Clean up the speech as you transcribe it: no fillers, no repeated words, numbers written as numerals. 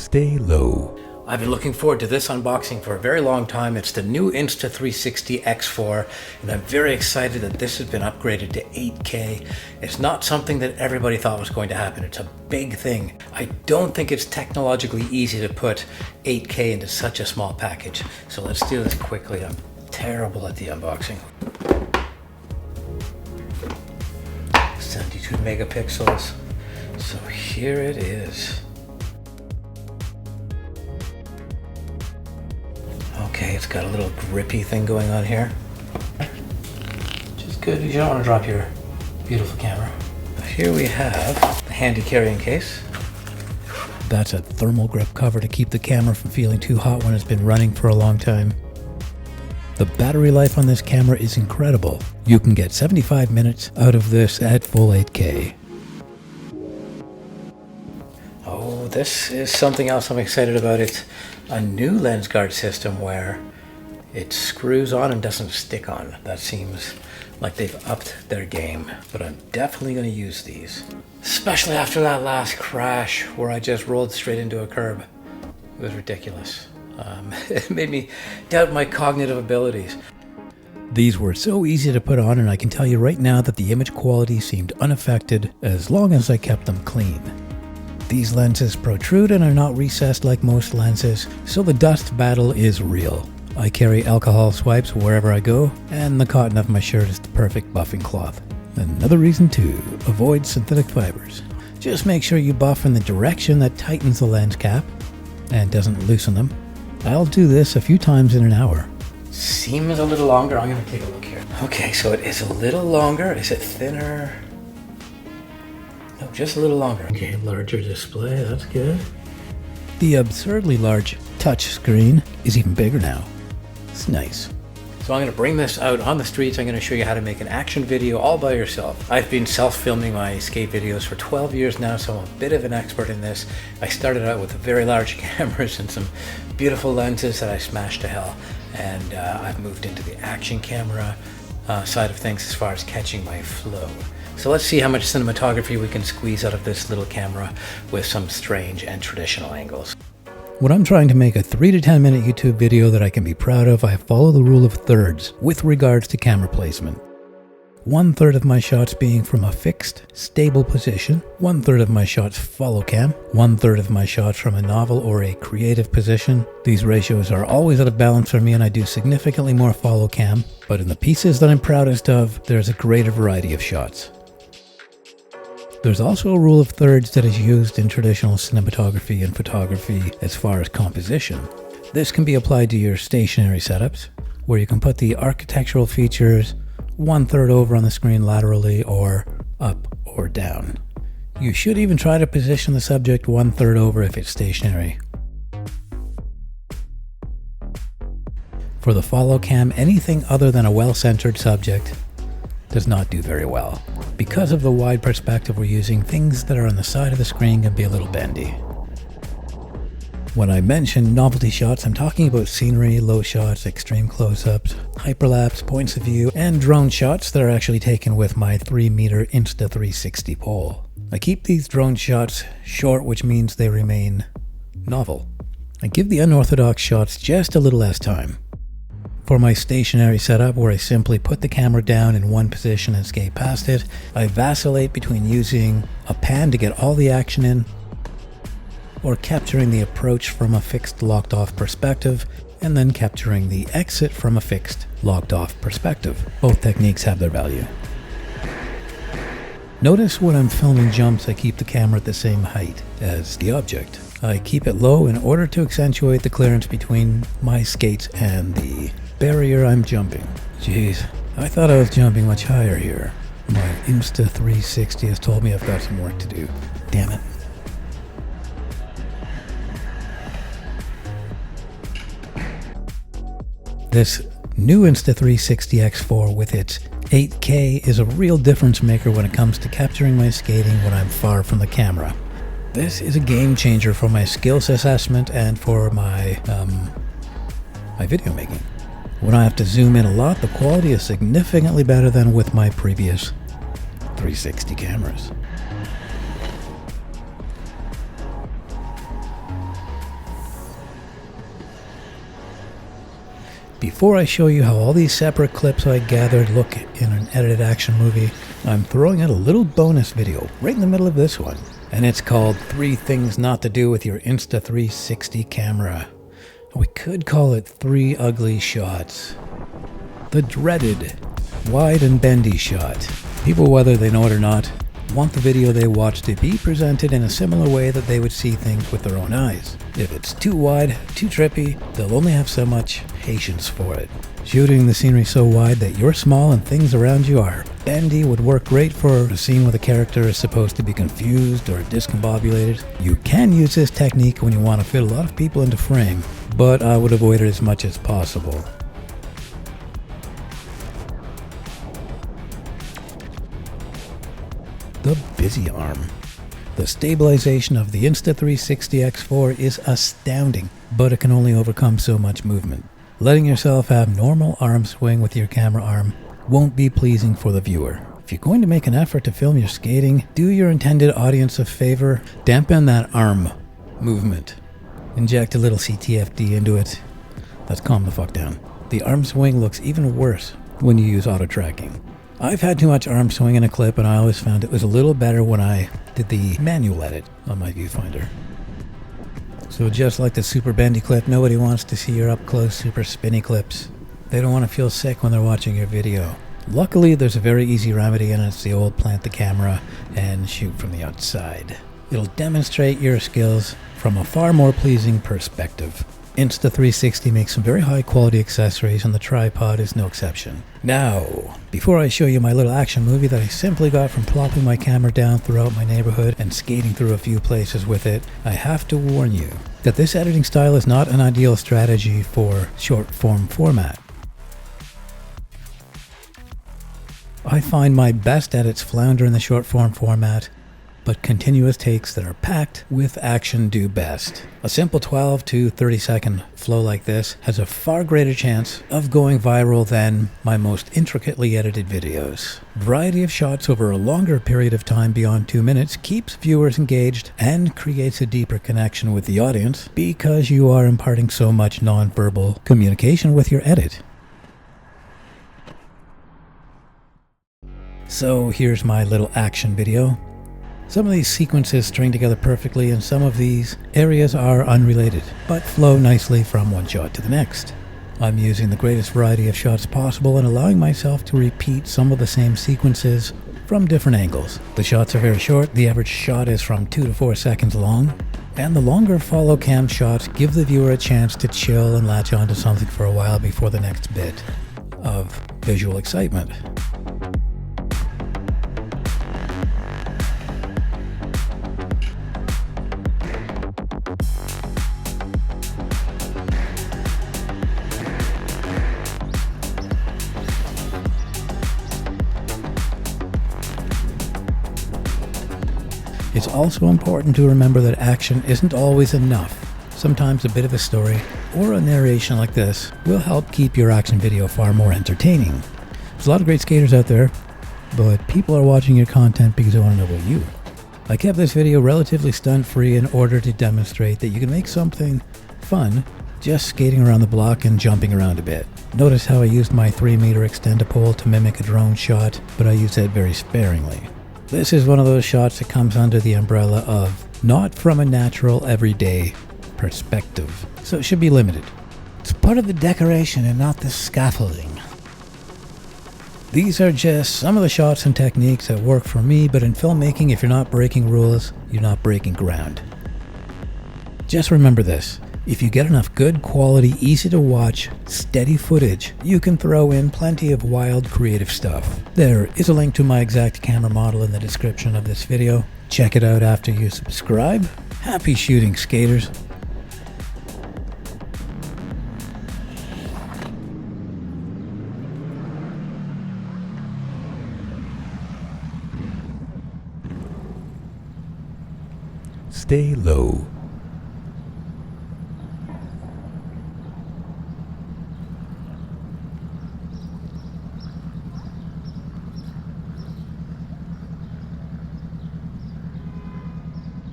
stay low. I've been looking forward to this unboxing for a very long time. It's the new Insta360 X4, and I'm very excited that this has been upgraded to 8K. It's not something that everybody thought was going to happen. It's a big thing. I don't think it's technologically easy to put 8K into such a small package. So let's do this quickly. I'm terrible at the unboxing. 72 megapixels. So here it is. Okay, it's got a little grippy thing going on here. Which is good, you don't want to drop your beautiful camera. Here we have the handy carrying case. That's a thermal grip cover to keep the camera from feeling too hot when it's been running for a long time. The battery life on this camera is incredible. You can get 75 minutes out of this at full 8K. Oh, this is something else I'm excited about. It's a new lens guard system where it screws on and doesn't stick on. That seems like they've upped their game, but I'm definitely going to use these. Especially after that last crash where I just rolled straight into a curb. It was ridiculous. It made me doubt my cognitive abilities. These were so easy to put on, and I can tell you right now that the image quality seemed unaffected as long as I kept them clean. These lenses protrude and are not recessed like most lenses, so the dust battle is real. I carry alcohol swipes wherever I go, and the cotton of my shirt is the perfect buffing cloth. Another reason to avoid synthetic fibers. Just make sure you buff in the direction that tightens the lens cap and doesn't loosen them. I'll do this a few times in an hour. Seems a little longer. I'm going to take a look here. Okay, so it is a little longer. Is it thinner? No, just a little longer. Okay, larger display. That's good. The absurdly large touch screen is even bigger now. It's nice. So I'm going to bring this out on the streets. I'm going to show you how to make an action video all by yourself. I've been self-filming my skate videos for 12 years now, so I'm a bit of an expert in this. I started out with very large cameras and some beautiful lenses that I smashed to hell. And I've moved into the action camera side of things as far as catching my flow. So let's see how much cinematography we can squeeze out of this little camera with some strange and traditional angles. When I'm trying to make a 3 to 10 minute YouTube video that I can be proud of, I follow the rule of thirds with regards to camera placement. 1/3 of my shots being from a fixed, stable position, 1/3 of my shots follow cam, 1/3 of my shots from a novel or a creative position. These ratios are always out of balance for me, and I do significantly more follow cam, but in the pieces that I'm proudest of, there's a greater variety of shots. There's also a rule of thirds that is used in traditional cinematography and photography as far as composition. This can be applied to your stationary setups, where you can put the architectural features 1/3 over on the screen laterally or up or down. You should even try to position the subject 1/3 over if it's stationary. For the follow cam, anything other than a well-centered subject does not do very well. Because of the wide perspective we're using, things that are on the side of the screen can be a little bendy. When I mention novelty shots, I'm talking about scenery, low shots, extreme close-ups, hyperlapse, points of view, and drone shots that are actually taken with my 3-meter Insta360 pole. I keep these drone shots short, which means they remain novel. I give the unorthodox shots just a little less time. For my stationary setup, where I simply put the camera down in one position and skate past it, I vacillate between using a pan to get all the action in, or capturing the approach from a fixed locked-off perspective, and then capturing the exit from a fixed locked-off perspective. Both techniques have their value. Notice when I'm filming jumps, I keep the camera at the same height as the object. I keep it low in order to accentuate the clearance between my skates and the barrier I'm jumping. Jeez, I thought I was jumping much higher here. My Insta360 has told me I've got some work to do. Damn it. This new Insta360 X4 with its 8K is a real difference maker when it comes to capturing my skating when I'm far from the camera. This is a game changer for my skills assessment and for my video making. When I have to zoom in a lot, the quality is significantly better than with my previous 360 cameras. Before I show you how all these separate clips I gathered look in an edited action movie, I'm throwing out a little bonus video right in the middle of this one. And it's called 3 Things Not to Do with Your Insta360 camera. We could call it 3 ugly shots. The dreaded wide and bendy shot. People, whether they know it or not, want the video they watch to be presented in a similar way that they would see things with their own eyes. If it's too wide, too trippy, they'll only have so much patience for it. Shooting the scenery so wide that you're small and things around you are bendy would work great for a scene where the character is supposed to be confused or discombobulated. You can use this technique when you want to fit a lot of people into frame, but I would avoid it as much as possible. The busy arm. The stabilization of the Insta360 X4 is astounding, but it can only overcome so much movement. Letting yourself have normal arm swing with your camera arm won't be pleasing for the viewer. If you're going to make an effort to film your skating, do your intended audience a favor, dampen that arm movement. Inject a little CTFD into it. Let's calm the fuck down. The arm swing looks even worse when you use auto tracking. I've had too much arm swing in a clip, and I always found it was a little better when I did the manual edit on my viewfinder. So just like the super bendy clip, nobody wants to see your up close super spinny clips. They don't want to feel sick when they're watching your video. Luckily, there's a very easy remedy, and it's the old plant the camera and shoot from the outside. It'll demonstrate your skills from a far more pleasing perspective. Insta360 makes some very high quality accessories, and the tripod is no exception. Now, before I show you my little action movie that I simply got from plopping my camera down throughout my neighborhood and skating through a few places with it, I have to warn you that this editing style is not an ideal strategy for short form format. I find my best edits flounder in the short form format, but continuous takes that are packed with action do best. A simple 12 to 30 second flow like this has a far greater chance of going viral than my most intricately edited videos. Variety of shots over a longer period of time beyond 2 minutes keeps viewers engaged and creates a deeper connection with the audience because you are imparting so much non-verbal communication with your edit. So here's my little action video. Some of these sequences string together perfectly, and some of these areas are unrelated, but flow nicely from one shot to the next. I'm using the greatest variety of shots possible and allowing myself to repeat some of the same sequences from different angles. The shots are very short. The average shot is from 2 to 4 seconds long, and the longer follow cam shots give the viewer a chance to chill and latch onto something for a while before the next bit of visual excitement. It's also important to remember that action isn't always enough. Sometimes a bit of a story or a narration like this will help keep your action video far more entertaining. There's a lot of great skaters out there, but people are watching your content because they want to know about you. I kept this video relatively stunt-free in order to demonstrate that you can make something fun just skating around the block and jumping around a bit. Notice how I used my 3-meter extend-a-pole to mimic a drone shot, but I used that very sparingly. This is one of those shots that comes under the umbrella of not from a natural, everyday perspective, so it should be limited. It's part of the decoration and not the scaffolding. These are just some of the shots and techniques that work for me, but in filmmaking, if you're not breaking rules, you're not breaking ground. Just remember this. If you get enough good quality, easy to watch, steady footage, you can throw in plenty of wild, creative stuff. There is a link to my exact camera model in the description of this video. Check it out after you subscribe. Happy shooting, skaters. Stay low.